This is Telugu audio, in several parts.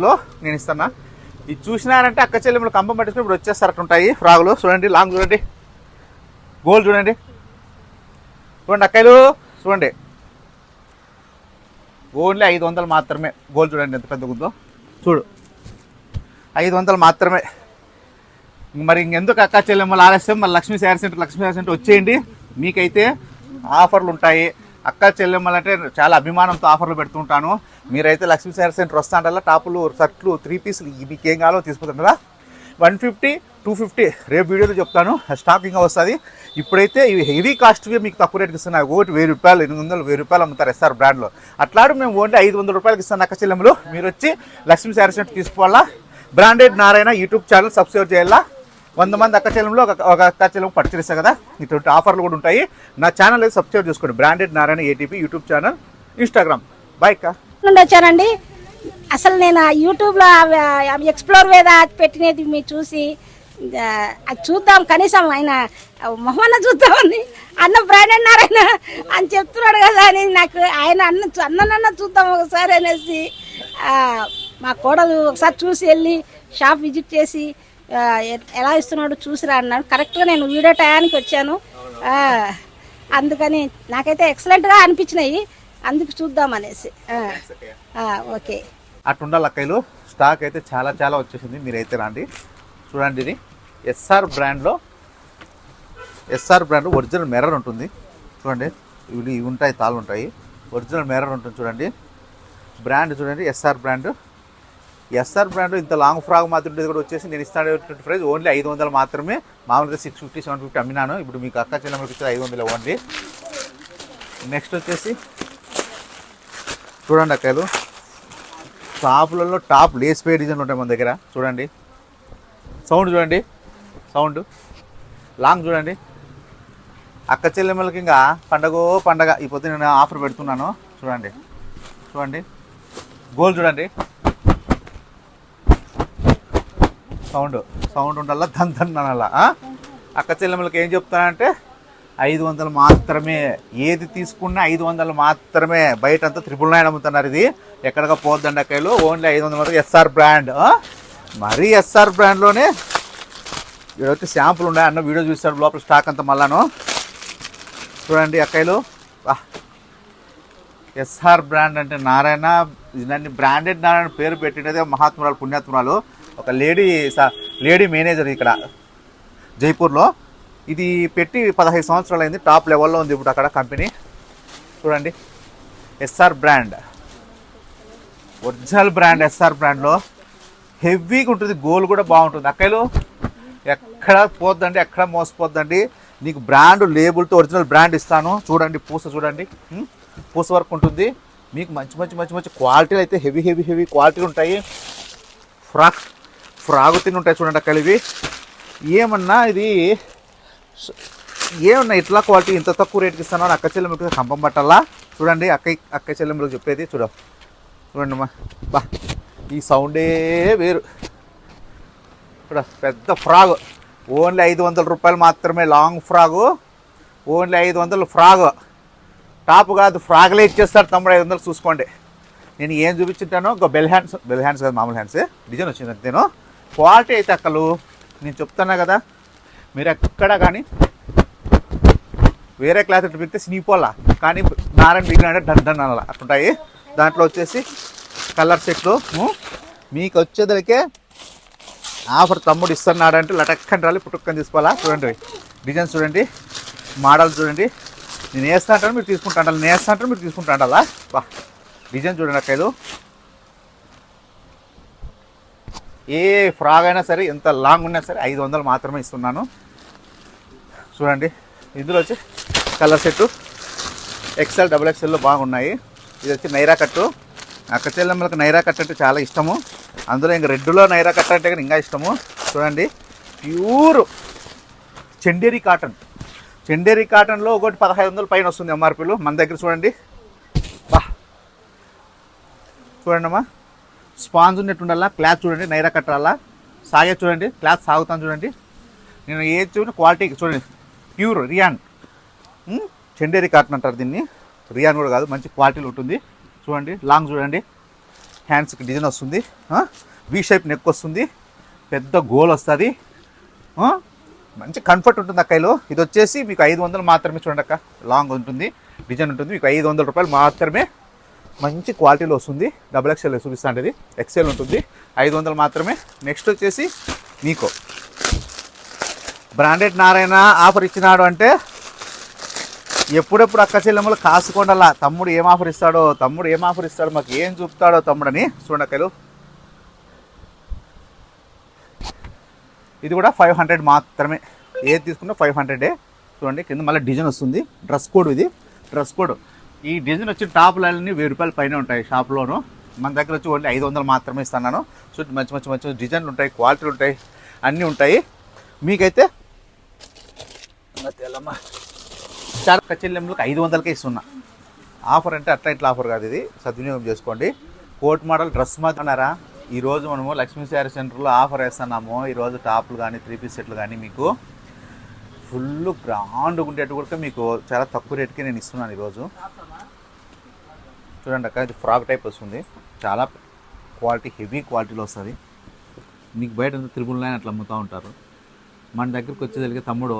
లో నేను ఇస్తాను. ఇది చూసినారంటే అక్క చెల్లెములు కంపం పట్టించుకుని ఇప్పుడు వచ్చేస్తారు ఉంటాయి ఫ్రాగులు. చూడండి లాంగ్ చూడండి, గోల్డ్ చూడండి, చూడండి అక్కలు చూడండి. ఓన్లీ 500 మాత్రమే. గోల్డ్ చూడండి ఎంత పెద్ద ఉందో, చూడు 500 మాత్రమే. మరి ఇంకెందుకు అక్క చెల్లెమ్మలు ఆలస్యం, మరి లక్ష్మీ శారీ సెంటర్ వచ్చేయండి. మీకైతే ఆఫర్లు ఉంటాయి. అక్క చెల్లెమ్మలు అంటే చాలా అభిమానంతో ఆఫర్లు పెడుతుంటాను. మీరైతే లక్ష్మీ శారీ సెంటర్ వస్తాంటల్లా టాపులు, షర్ట్లు, 3 పీసులు మీకు ఏం కావాలో తీసుకుంటారా. 150, 250 రేపు వీడియోలో చెప్తాను. స్టాక్ ఇంకా వస్తుంది. ఇప్పుడైతే ఇవి హెవీ కాస్ట్వి మీకు తక్కువ రేటుకి ఇస్తున్నాయి. ఒకటి 1000 రూపాయలు, 800, 1000 రూపాయలు అమ్ముతారు ఎస్ఆర్ బ్రాండ్లో. అట్లాంటి మేము ఓన్లీ 500 రూపాయలకి ఇస్తాను అక్క చెల్లెమ్మలు. మీరు వచ్చి లక్ష్మీ శారీ సెంటర్ తీసుకోవాలా. Branded Narayana YouTube channel subscribe చేయాలా. 100 మంది అక్క చెల్లెంలో ఒక అక్క చెల్లెం పట్టుచేస్తారు కదా. ఇటువంటి ఆఫర్లు కూడా ఉంటాయి. నా ఛానల్ అయితే సబ్స్క్రైబ్ చేసుకోండి. Branded Narayana ATP YouTube channel, Instagram. Bye అక్క. వచ్చానండి. అసలు నేను యూట్యూబ్లో ఎక్స్ప్లోర్ వేద పెట్టినది మీరు చూసి అది చూద్దాం, కనీసం ఆయన మొహన్న చూద్దామని, అన్న బ్రాండెడ్ నారాయణ అని చెప్తున్నాడు కదా అని నాకు ఆయన అన్ననన్న చూద్దాం ఒకసారి అనేసి మా కోడలు ఒకసారి చూసి వెళ్ళి షాప్ విజిట్ చేసి ఎలా ఇస్తున్నాడు చూసిరా అన్నాడు. కరెక్ట్గా నేను వీడియో టయానికి వచ్చాను. అందుకని నాకైతే ఎక్సలెంట్గా అనిపించినాయి. అందుకు చూద్దాం అనేసి. ఓకే, అట్టుండాలి అక్కలు. స్టాక్ అయితే చాలా చాలా వచ్చేసింది. మీరైతే రండి. చూడండి, ఇది ఎస్ఆర్ బ్రాండ్లో ఒరిజినల్ మిర్రర్ ఉంటుంది. చూడండి, ఇవి ఉంటాయి, తాళ్ళు ఉంటాయి. ఒరిజినల్ మిర్రర్ ఉంటుంది. చూడండి బ్రాండ్, చూడండి ఎస్ఆర్ బ్రాండ్. ఇంత లాంగ్ ఫ్రాక్ మాత్రం కూడా వచ్చేసి నేను ఇస్తాను ప్రైస్ ఓన్లీ 500 మాత్రమే. మామూలుగా 650, 750 అమ్మినాను. ఇప్పుడు మీకు అక్క చెల్లెమ్మకి ఇచ్చేది 500 ఓన్లీ. నెక్స్ట్ వచ్చేసి చూడండి అక్కలు, టాపులలో టాప్ లేస్ పే డిజైన్లు ఉంటాయి మన దగ్గర. చూడండి సౌండ్, చూడండి సౌండ్, లాంగ్ చూడండి. అక్క చెల్లెమ్మలకి ఇంకా పండగ ఈ పొద్దు నేను ఆఫర్ పెడుతున్నాను. చూడండి గోల్డ్ చూడండి, సౌండ్ ఉండాలా, ధన్ అనాలా. అక్క చెల్లెమ్మలకి ఏం చెప్తానంటే 500 మాత్రమే. ఏది తీసుకున్నా 500 మాత్రమే. బయట అంతా 999 అమ్ముతున్నారు. ఇది ఎక్కడికి పోద్దండి అక్కలు. ఓన్లీ 500 మాత్రం. SR brand. మరీ ఎస్ఆర్ బ్రాండ్లోనే ఇక్కడ వచ్చి శాంపుల్ ఉన్నాయి. అన్న వీడియో చూస్తాడు లోపల స్టాక్ అంతా మళ్ళాను. చూడండి అక్కలు, ఎస్ఆర్ బ్రాండ్ అంటే నారాయణ, దాన్ని బ్రాండెడ్ నారాయణ పేరు పెట్టినదే మహాత్మురాలు, పుణ్యాత్మురాలు, ఒక లేడీ మేనేజర్ ఇక్కడ జైపూర్లో. ఇది పెట్టి 15 సంవత్సరాలు అయింది. టాప్ లెవెల్లో ఉంది ఇప్పుడు అక్కడ కంపెనీ. చూడండి SR brand, original brand. SR బ్రాండ్లో హెవీగా ఉంటుంది. గోల్డ్ కూడా బాగుంటుంది అక్కలు. ఎక్కడ పోద్దండి, ఎక్కడ మోసపోద్దండి. నీకు బ్రాండ్ లేబుల్తో ఒరిజినల్ బ్రాండ్ ఇస్తాను. చూడండి పూస, చూడండి పూస వర్క్ ఉంటుంది. మీకు మంచి క్వాలిటీలు అయితే హెవీ క్వాలిటీలు ఉంటాయి. ఫ్రాగు తిని ఉంటాయి. చూడండి అక్కలు, ఇవి ఏమన్నా ఇట్లా క్వాలిటీ ఇంత తక్కువ రేటుకి ఇస్తాను అని అక్క చెల్లెమ్మకి కంపం పట్టాలా. చూడండి అక్క చెల్లెమ్మలకు చెప్పేది. చూడండి అమ్మా, బా ఈ సౌండే వేరు. చూడ పెద్ద ఫ్రాగ్ ఓన్లీ 500 రూపాయలు మాత్రమే. Long frog only 500 frog. Top కాదు, ఫ్రాగ్లే ఇచ్చేస్తారు తమ్ముడు. 500 చూసుకోండి. నేను ఏం చూపించుంటానో ఒక బెల్ హ్యాండ్స్ కాదు, మామూలు హ్యాండ్స్ డిజైన్ వచ్చింది అంతేను. క్వాలిటీ అయితే అక్కలు నేను చెప్తున్నా కదా. మీరు ఎక్కడ కానీ వేరే క్లాత్ ఇట్లా పెడితే సినిపోలా, కానీ నారాయణ బిగిన అంటే డన్ అలా అట్లుంటాయి. దాంట్లో వచ్చేసి కలర్ సెట్లు మీకు వచ్చేదరికే ఆఫర్ తమ్ముడు ఇస్తున్నాడంటే లటక్కని రాలి పుట్టుక్కని తీసుకోవాలా. చూడండి డిజైన్స్, చూడండి మోడల్, చూడండి. నేను వేస్తా అంటాను మీరు తీసుకుంటా. బా డిజైన్ చూడండి అక్కలు. ఏ ఫ్రాగ్ అయినా సరే, ఎంత లాంగ్ ఉన్నా సరే 500 మాత్రమే ఇస్తున్నాను. చూడండి ఇందులో వచ్చి కలర్ సెట్టు XL, XXLలో బాగున్నాయి. ఇది వచ్చి నైరా కట్టు. అక్క చెల్లెమ్మలకు నైరా కట్ అంటే చాలా ఇష్టము. అందులో ఇంకా రెడ్లో నైరా కట్ అంటే ఇంకా ఇష్టము. చూడండి ప్యూర్ చందేరి కాటన్లో ఒకటి 1500 పైన వస్తుంది ఎంఆర్పీలు మన దగ్గర. చూడండి బా, చూడండి అమ్మా, స్పాంజ్ ఉన్నట్టు ఉండాలా. క్లాత్ చూడండి నైరా కట్టాలా, సాగే చూడండి క్లాత్ సాగుతాను. చూడండి నేను ఏది చూడండి క్వాలిటీ చూడండి, ప్యూర్ రియాన్ చందేరి కాటన్ అంటారు దీన్ని. రియాన్ కూడా కాదు, మంచి క్వాలిటీలో ఉంటుంది. చూడండి లాంగ్, చూడండి హ్యాండ్స్కి డిజైన్ వస్తుంది, వి షేప్ నెక్ వస్తుంది, పెద్ద గోల్ వస్తుంది, మంచి కంఫర్ట్ ఉంటుంది అక్కలో. ఇది వచ్చేసి మీకు 500 మాత్రమే. చూడండి అక్క, లాంగ్ ఉంటుంది, డిజైన్ ఉంటుంది, మీకు 500 రూపాయలు మాత్రమే. మంచి క్వాలిటీలో వస్తుంది. XXL చూపిస్తాండి, ఇది XL ఉంటుంది, 500 మాత్రమే. నెక్స్ట్ వచ్చేసి మీకు బ్రాండెడ్ నారాయణ ఆఫర్ ఇచ్చినాడు అంటే ఎప్పుడెప్పుడు అక్క చెల్లెమ్మలు కాసుకోండాలా. తమ్ముడు ఏం ఆఫర్ ఇస్తాడో, మాకు ఏం చూపుతాడో తమ్ముడని. చూడండి అక్కలు, ఇది కూడా 500 మాత్రమే. ఏది తీసుకున్నా 500. చూడండి కింద మళ్ళీ డిజైన్ వస్తుంది, డ్రెస్ కోడ్. ఇది డ్రెస్ కోడ్. ఈ డిజైన్ వచ్చి టాప్లన్నీ 1000 రూపాయల పైన ఉంటాయి షాప్లోను. మన దగ్గర వచ్చి ఓన్లీ 500 మాత్రమే ఇస్తున్నాను. సో మంచి డిజైన్లు ఉంటాయి, క్వాలిటీలు ఉంటాయి, అన్నీ ఉంటాయి. మీకైతే చాలా చెల్లెమ్మలకు 500కే ఇస్తున్నా. ఆఫర్ అంటే అట్లా ఇట్లా ఆఫర్ కాదు, ఇది సద్వినియోగం చేసుకోండి. కోట్ మోడల్ డ్రెస్ మాత్రన్నారా. ఈరోజు మనము లక్ష్మీ శారీ సెంటర్లో ఆఫర్ వేస్తున్నాము. ఈరోజు టాప్లు కానీ 3 పీస్ సెట్లు కానీ మీకు ఫుల్ గ్రాండ్గా ఉండేట్టు కూడా మీకు చాలా తక్కువ రేటుకి నేను ఇస్తున్నాను ఈరోజు. చూడండి అక్క, ఇది ఫ్రాక్ టైప్ వస్తుంది, చాలా క్వాలిటీ, హెవీ క్వాలిటీలో వస్తుంది. మీకు బయట త్రిబుల్9 అట్లా అమ్ముతూ ఉంటారు. మన దగ్గరికి వచ్చేసరికి తమ్ముడు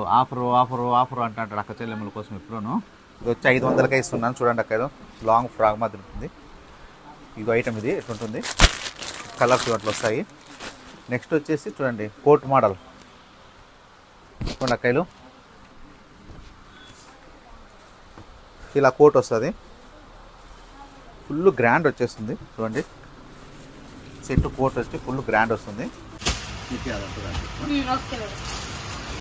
ఆఫర్ అంటాడు అక్క చెల్లెమ్మల కోసం ఎప్పుడూను. ఇది వచ్చి 500కే ఇస్తున్నాను. చూడండి అక్క, ఇది లాంగ్ ఫ్రాక్ మాత్రం ఉంటుంది. ఇది ఐటమ్, ఇది ఎట్లుంటుంది, కలర్స్ అట్లా వస్తాయి. నెక్స్ట్ వచ్చేసి చూడండి కోట్ మోడల్. చూడండి అక్కలు, ఇలా కోట్ వస్తుంది, ఫుల్ గ్రాండ్ వచ్చేస్తుంది. చూడండి సెట్ కోట్ వచ్చి ఫుల్ గ్రాండ్ వస్తుంది.